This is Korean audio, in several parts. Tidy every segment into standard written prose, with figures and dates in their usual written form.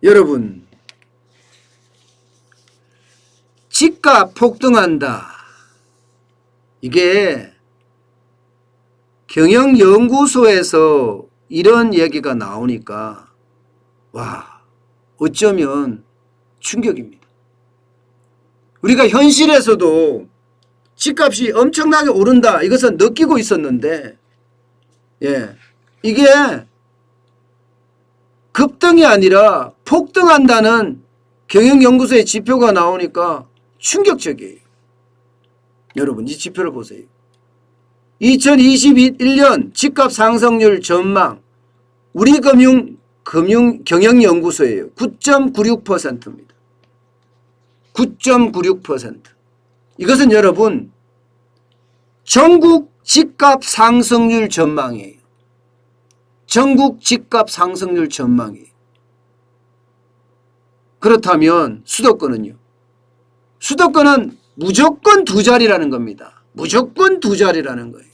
여러분, 집값 폭등한다. 이게 경영연구소에서 이런 얘기가 나오니까 와, 어쩌면 충격입니다. 우리가 현실에서도 집값이 엄청나게 오른다, 이것은 느끼고 있었는데, 이게 급등이 아니라 폭등한다는 경영연구소의 지표가 나오니까 충격적이에요. 여러분, 이 지표를 보세요. 2021년 집값 상승률 전망, 우리금융경영연구소예요. 9.96%입니다. 9.96%. 이것은 여러분 전국 집값 상승률 전망이에요. 전국 집값 상승률 전망이에요. 그렇다면 수도권은요? 수도권은 무조건 두 자리라는 겁니다. 무조건 두 자리라는 거예요.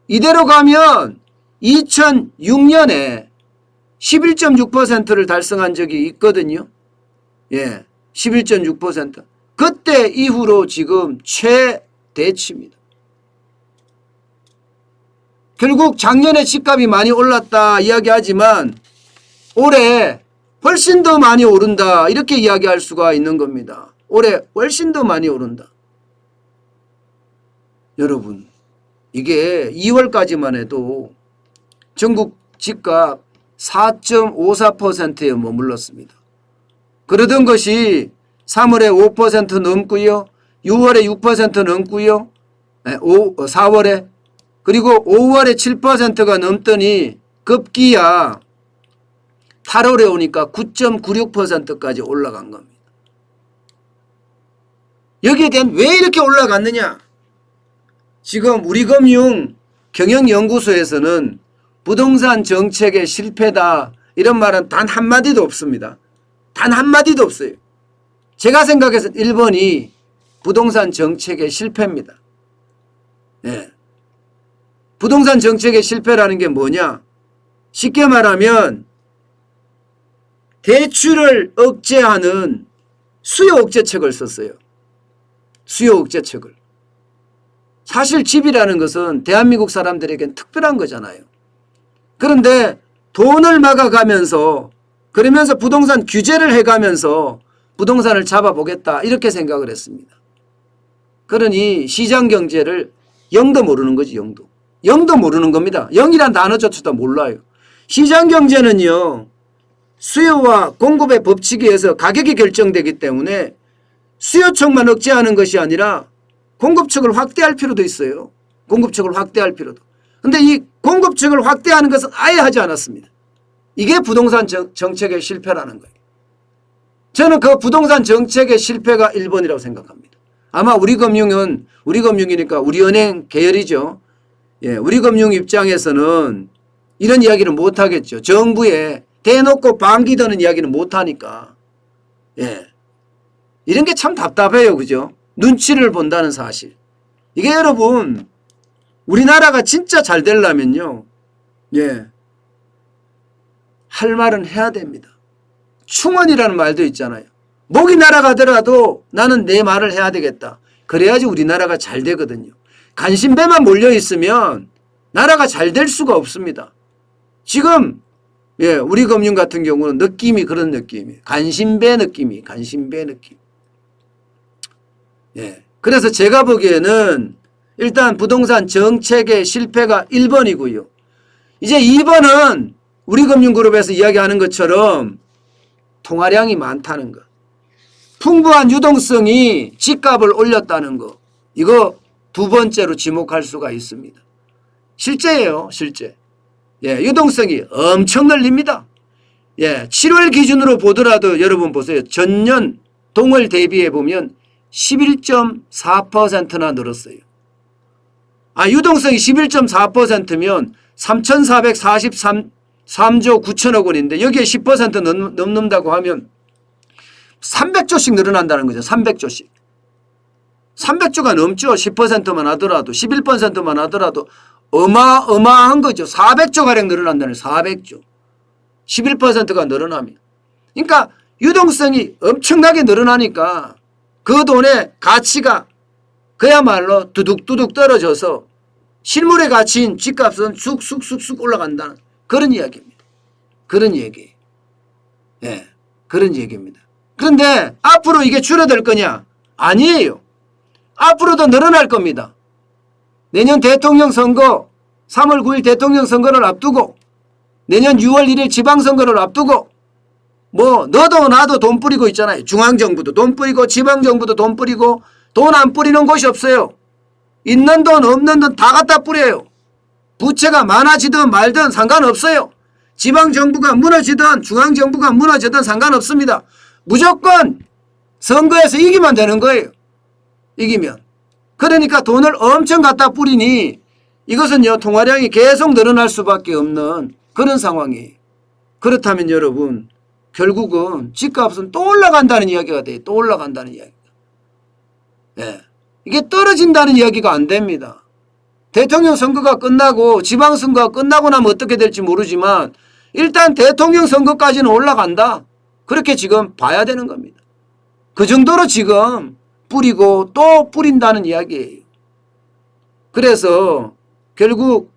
이대로 가면 2006년에 11.6%를 달성한 적이 있거든요. 11.6%. 그때 이후로 지금 최대치입니다. 결국 작년에 집값이 많이 올랐다 이야기하지만 올해 훨씬 더 많이 오른다, 이렇게 이야기할 수가 있는 겁니다. 올해 훨씬 더 많이 오른다. 여러분, 이게 2월까지만 해도 전국 집값 4.54%에 머물렀습니다. 그러던 것이 3월에 5% 넘고요. 6월에 6% 넘고요. 4월에 그리고 5월에 7%가 넘더니 급기야 8월에 오니까 9.96%까지 올라간 겁니다. 여기에 대한 왜 이렇게 올라갔느냐? 지금 우리금융 경영연구소에서는 부동산 정책의 실패다, 이런 말은 단 한마디도 없습니다. 단 한마디도 없어요. 제가 생각해서는 1번이 부동산 정책의 실패입니다. 부동산 정책의 실패라는 게 뭐냐? 쉽게 말하면 대출을 억제하는 수요 억제책을 썼어요. 수요 억제책을. 사실 집이라는 것은 대한민국 사람들에겐 특별한 거잖아요. 그런데 돈을 막아가면서, 그러면서 부동산 규제를 해가면서 부동산을 잡아보겠다, 이렇게 생각을 했습니다. 그러니 시장 경제를 0도 모르는 거지. 0도 모르는 겁니다. 0이란 단어조차도 몰라요. 시장 경제는요, 수요와 공급의 법칙에 의해서 가격이 결정되기 때문에 수요 쪽만 억제하는 것이 아니라 공급 측을 확대할 필요도 있어요. 공급 측을 확대할 필요도. 그런데 이 공급 측을 확대하는 것은 아예 하지 않았습니다. 이게 부동산 정책의 실패라는 거예요. 저는 그 부동산 정책의 실패가 1번이라고 생각합니다. 아마 우리금융이니까 우리은행 계열이죠. 우리금융 입장에서는 이런 이야기를 못하겠죠. 정부에 대놓고 방귀 드는 이야기는 못하니까. 이런 게 참 답답해요. 그죠? 눈치를 본다는 사실. 이게 여러분, 우리나라가 진짜 잘 되려면요, 할 말은 해야 됩니다. 충원이라는 말도 있잖아요. 목이 날아가더라도 나는 내 말을 해야 되겠다. 그래야지 우리나라가 잘 되거든요. 간신배만 몰려있으면 나라가 잘 될 수가 없습니다. 지금 우리금융 같은 경우는 느낌이 그런 느낌이에요. 간신배 느낌. 그래서 제가 보기에는 일단 부동산 정책의 실패가 1번이고요. 이제 2번은 우리금융그룹에서 이야기하는 것처럼 통화량이 많다는 것, 풍부한 유동성이 집값을 올렸다는 것, 이거 두 번째로 지목할 수가 있습니다. 실제예요. 실제. 유동성이 엄청 늘립니다. 7월 기준으로 보더라도 여러분 보세요. 전년 동월 대비해 보면 11.4%나 늘었어요. 유동성이 11.4%면 3,443조 9천억 원인데 여기에 10% 넘는다고 하면 300조씩 늘어난다는 거죠. 300조씩. 300조가 넘죠. 10%만 하더라도, 11%만 하더라도 어마어마한 거죠. 400조가량 늘어난다는 400조. 11%가 늘어나면. 그러니까 유동성이 엄청나게 늘어나니까 그 돈의 가치가 그야말로 두둑두둑 떨어져서 실물의 가치인 집값은 쑥쑥쑥쑥 올라간다는 그런 이야기입니다. 그런 얘기. 예, 그런 얘기입니다. 그런데 앞으로 이게 줄어들 거냐? 아니에요. 앞으로도 늘어날 겁니다. 내년 대통령 선거 3월 9일 대통령 선거를 앞두고 내년 6월 1일 지방선거를 앞두고 뭐 너도 나도 돈 뿌리고 있잖아요. 중앙정부도 돈 뿌리고 지방정부도 돈 뿌리고 돈 안 뿌리는 곳이 없어요. 있는 돈 없는 돈 다 갖다 뿌려요. 부채가 많아지든 말든 상관없어요. 지방정부가 무너지든 중앙정부가 무너지든 상관없습니다. 무조건 선거에서 이기면 되는 거예요. 이기면. 그러니까 돈을 엄청 갖다 뿌리니 이것은요 통화량이 계속 늘어날 수밖에 없는 그런 상황이에요. 그렇다면 여러분 결국은 집값은 또 올라간다는 이야기가 돼요. 또 올라간다는 이야기가. 예. 이게 떨어진다는 이야기가 안 됩니다. 대통령 선거가 끝나고 지방선거가 끝나고 나면 어떻게 될지 모르지만 일단 대통령 선거까지는 올라간다. 그렇게 지금 봐야 되는 겁니다. 그 정도로 지금 뿌리고 또 뿌린다는 이야기예요. 그래서 결국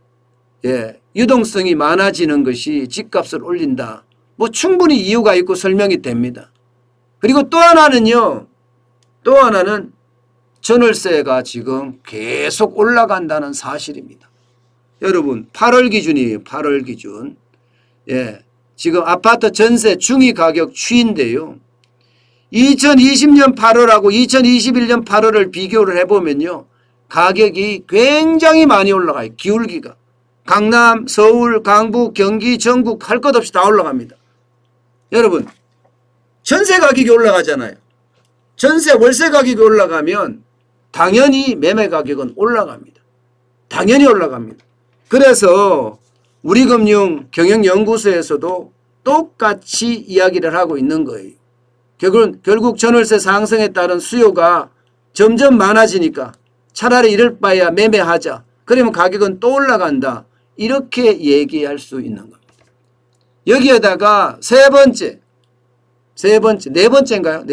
유동성이 많아지는 것이 집값을 올린다. 뭐 충분히 이유가 있고 설명이 됩니다. 그리고 또 하나는요. 또 하나는 전월세가 지금 계속 올라간다는 사실입니다. 여러분 8월 기준이에요. 8월 기준. 지금 아파트 전세 중위 가격 추이인데요. 2020년 8월하고 2021년 8월을 비교를 해보면요. 가격이 굉장히 많이 올라가요. 기울기가. 강남, 서울, 강북, 경기, 전국 할 것 없이 다 올라갑니다. 여러분 전세 가격이 올라가잖아요. 전세 월세 가격이 올라가면 당연히 매매 가격은 올라갑니다. 당연히 올라갑니다. 그래서 우리금융경영연구소에서도 똑같이 이야기를 하고 있는 거예요. 결국 전월세 상승에 따른 수요가 점점 많아지니까 차라리 이럴 바에야 매매하자. 그러면 가격은 또 올라간다. 이렇게 얘기할 수 있는 겁니다. 여기에다가 네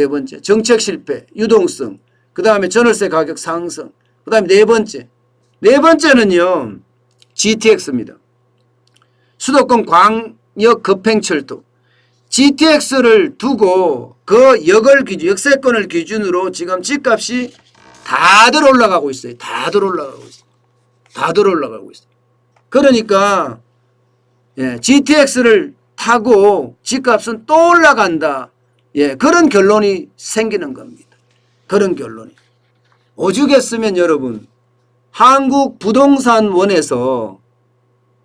번째 정책 실패, 유동성, 그 다음에 전월세 가격 상승, 그 다음에 네 번째는요 GTX입니다. 수도권 광역 급행철도. GTX를 두고 그 역세권을 기준으로 지금 집값이 다들 올라가고 있어요. 다들 올라가고 있어요. 그러니까 GTX를 타고 집값은 또 올라간다. 그런 결론이 생기는 겁니다. 그런 결론이. 오죽했으면 여러분 한국부동산원에서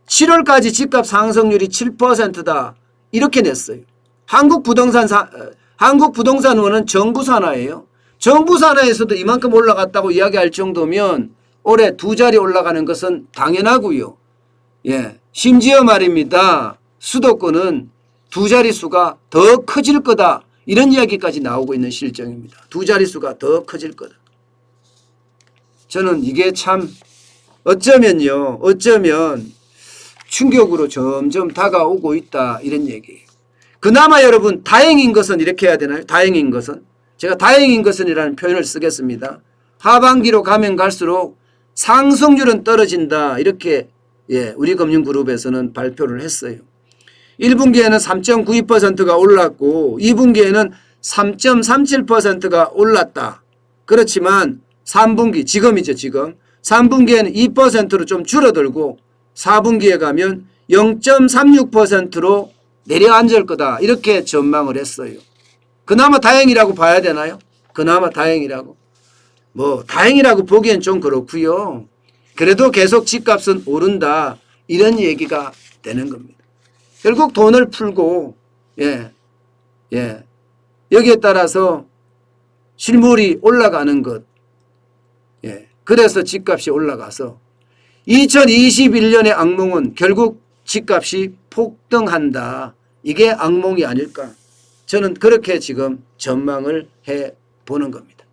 7월까지 집값 상승률이 7%다. 이렇게 냈어요. 한국부동산원은 정부산하예요. 정부산하에서도 이만큼 올라갔다고 이야기할 정도면 올해 2자리 올라가는 것은 당연하고요. 심지어 말입니다. 수도권은 2자릿수가 더 커질 거다. 이런 이야기까지 나오고 있는 실정입니다. 2자릿수가 더 커질 거다. 저는 이게 참 어쩌면 충격으로 점점 다가오고 있다. 이런 얘기예요. 그나마 여러분 다행인 것은 이렇게 해야 되나요? 다행인 것은. 제가 다행인 것은이라는 표현을 쓰겠습니다. 하반기로 가면 갈수록 상승률은 떨어진다. 이렇게 우리금융그룹에서는 발표를 했어요. 1분기에는 3.92%가 올랐고 2분기에는 3.37%가 올랐다. 그렇지만 3분기 지금이죠. 지금 3분기에는 2%로 좀 줄어들고 4분기에 가면 0.36%로 내려앉을 거다. 이렇게 전망을 했어요. 그나마 다행이라고 봐야 되나요? 그나마 다행이라고. 뭐 다행이라고 보기엔 좀 그렇고요. 그래도 계속 집값은 오른다. 이런 얘기가 되는 겁니다. 결국 돈을 풀고 여기에 따라서 실물이 올라가는 것. 그래서 집값이 올라가서 2021년의 악몽은 결국 집값이 폭등한다. 이게 악몽이 아닐까. 저는 그렇게 지금 전망을 해보는 겁니다.